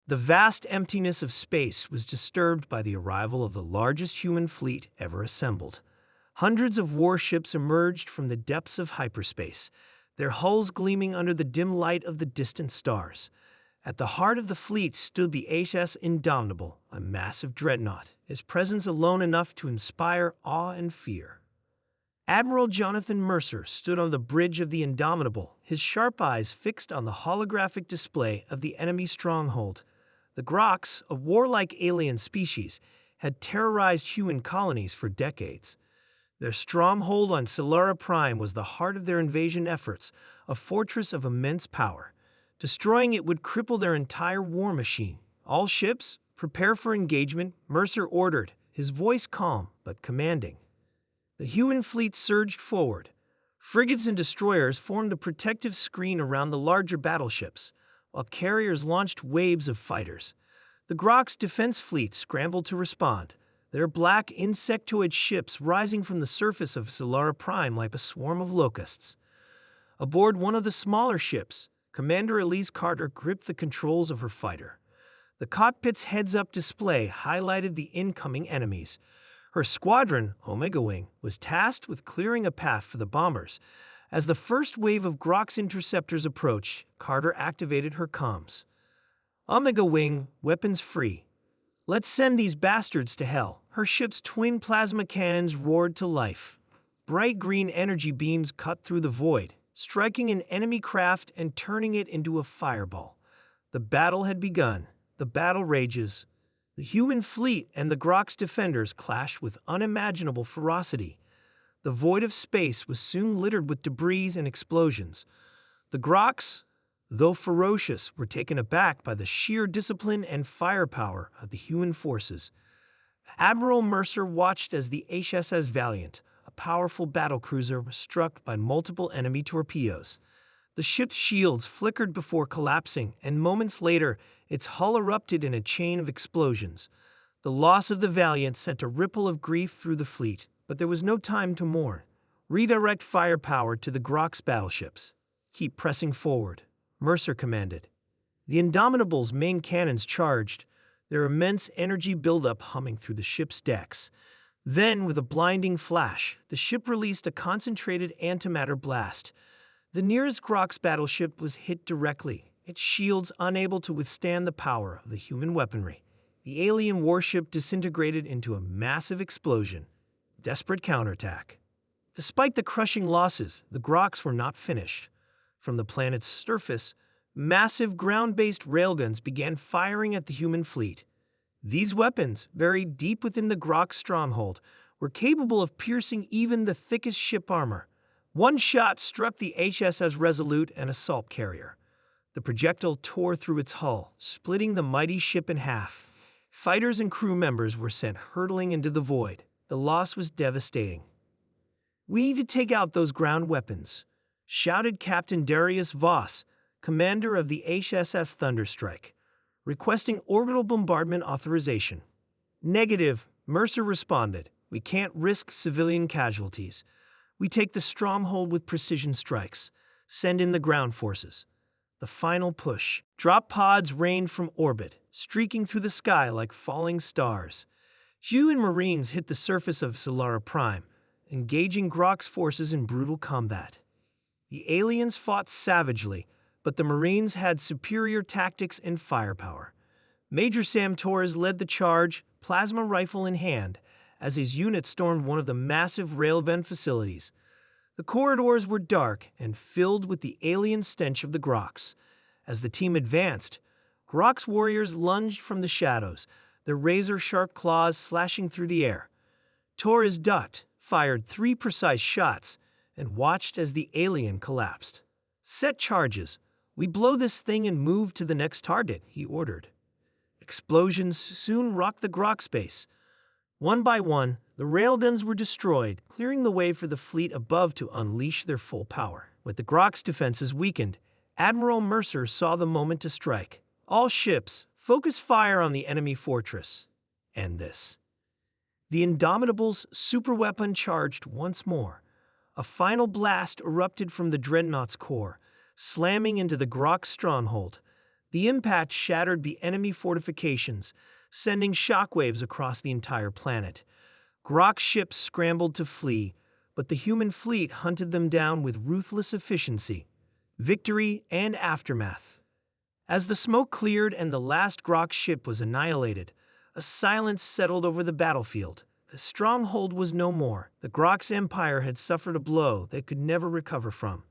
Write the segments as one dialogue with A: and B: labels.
A: The vast emptiness of space was disturbed by the arrival of the largest human fleet ever assembled. Hundreds of warships emerged from the depths of hyperspace, their hulls gleaming under the dim light of the distant stars. At the heart of the fleet stood the HS Indomitable, a massive dreadnought, his presence alone enough to inspire awe and fear. Admiral Jonathan Mercer stood on the bridge of the Indomitable, his sharp eyes fixed on the holographic display of the enemy stronghold. The Grox, a warlike alien species, had terrorized human colonies for decades. Their stronghold on Solara Prime was the heart of their invasion efforts, a fortress of immense power. Destroying it would cripple their entire war machine. All ships, prepare for engagement, Mercer ordered, his voice calm but commanding. The human fleet surged forward. Frigates and destroyers formed a protective screen around the larger battleships, while carriers launched waves of fighters. The Grox defense fleet scrambled to respond, their black insectoid ships rising from the surface of Solara Prime like a swarm of locusts. Aboard one of the smaller ships, Commander Elise Carter gripped the controls of her fighter. The cockpit's heads-up display highlighted the incoming enemies. Her squadron, Omega Wing, was tasked with clearing a path for the bombers. As the first wave of Grox interceptors approached, Carter activated her comms. Omega Wing, weapons free. Let's send these bastards to hell. Her ship's twin plasma cannons roared to life. Bright green energy beams cut through the void, striking an enemy craft and turning it into a fireball. The battle had begun. The battle rages. The human fleet and the Grox defenders clashed with unimaginable ferocity. The void of space was soon littered with debris and explosions. The Grox, though ferocious, were taken aback by the sheer discipline and firepower of the human forces. Admiral Mercer watched as the HSS Valiant, a powerful battlecruiser, was struck by multiple enemy torpedoes. The ship's shields flickered before collapsing, and moments later, its hull erupted in a chain of explosions. The loss of the Valiant sent a ripple of grief through the fleet, but there was no time to mourn. Redirect firepower to the Grox battleships. Keep pressing forward, Mercer commanded. The Indomitable's main cannons charged, their immense energy buildup humming through the ship's decks. Then, with a blinding flash, the ship released a concentrated antimatter blast. The nearest Grox battleship was hit directly, its shields unable to withstand the power of the human weaponry. The alien warship disintegrated into a massive explosion. Desperate counterattack. Despite the crushing losses, the Grox were not finished. From the planet's surface, massive ground-based railguns began firing at the human fleet. These weapons, buried deep within the Grox stronghold, were capable of piercing even the thickest ship armor. One shot struck the HSS Resolute, an assault carrier. The projectile tore through its hull, splitting the mighty ship in half. Fighters and crew members were sent hurtling into the void. The loss was devastating. "We need to take out those ground weapons," shouted Captain Darius Voss, commander of the HSS Thunderstrike, requesting orbital bombardment authorization. "Negative," Mercer responded. "We can't risk civilian casualties. We take the stronghold with precision strikes. Send in the ground forces." The final push. Drop pods rained from orbit, streaking through the sky like falling stars. UN Marines hit the surface of Solara Prime, engaging Grox forces in brutal combat. The aliens fought savagely, but the Marines had superior tactics and firepower. Major Sam Torres led the charge, plasma rifle in hand, as his unit stormed one of the massive railgun facilities. The corridors were dark and filled with the alien stench of the Grox. As the team advanced, Grox warriors lunged from the shadows, their razor-sharp claws slashing through the air. Torres ducked, fired 3 precise shots, and watched as the alien collapsed. "Set charges. We blow this thing and move to the next target," he ordered. Explosions soon rocked the Grox base. One by one, the railguns were destroyed, clearing the way for the fleet above to unleash their full power. With the Grox defenses weakened, Admiral Mercer saw the moment to strike. "All ships, focus fire on the enemy fortress." And this. The Indomitable's superweapon charged once more. A final blast erupted from the dreadnought's core, slamming into the Grox stronghold. The impact shattered the enemy fortifications, sending shockwaves across the entire planet. Grox ships scrambled to flee, but the human fleet hunted them down with ruthless efficiency. Victory and aftermath. As the smoke cleared and the last Grox ship was annihilated, a silence settled over the battlefield. The Stronghold was no more. The Grox Empire had suffered a blow they could never recover from.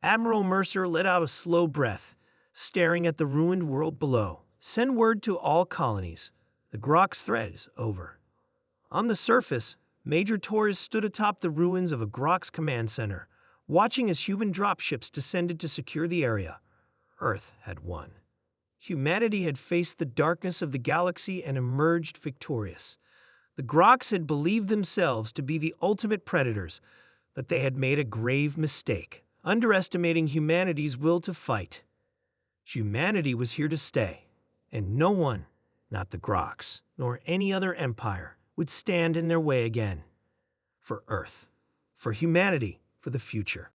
A: Admiral Mercer let out a slow breath, staring at the ruined world below. Send word to all colonies. The Grox threat is over. On the surface, Major Torres stood atop the ruins of a Grox command center, watching as human dropships descended to secure the area. Earth had won. Humanity had faced the darkness of the galaxy and emerged victorious. The Grox had believed themselves to be the ultimate predators, but they had made a grave mistake, underestimating humanity's will to fight. Humanity was here to stay, and no one, not the Grox, nor any other empire, would stand in their way again. For Earth, for humanity, for the future.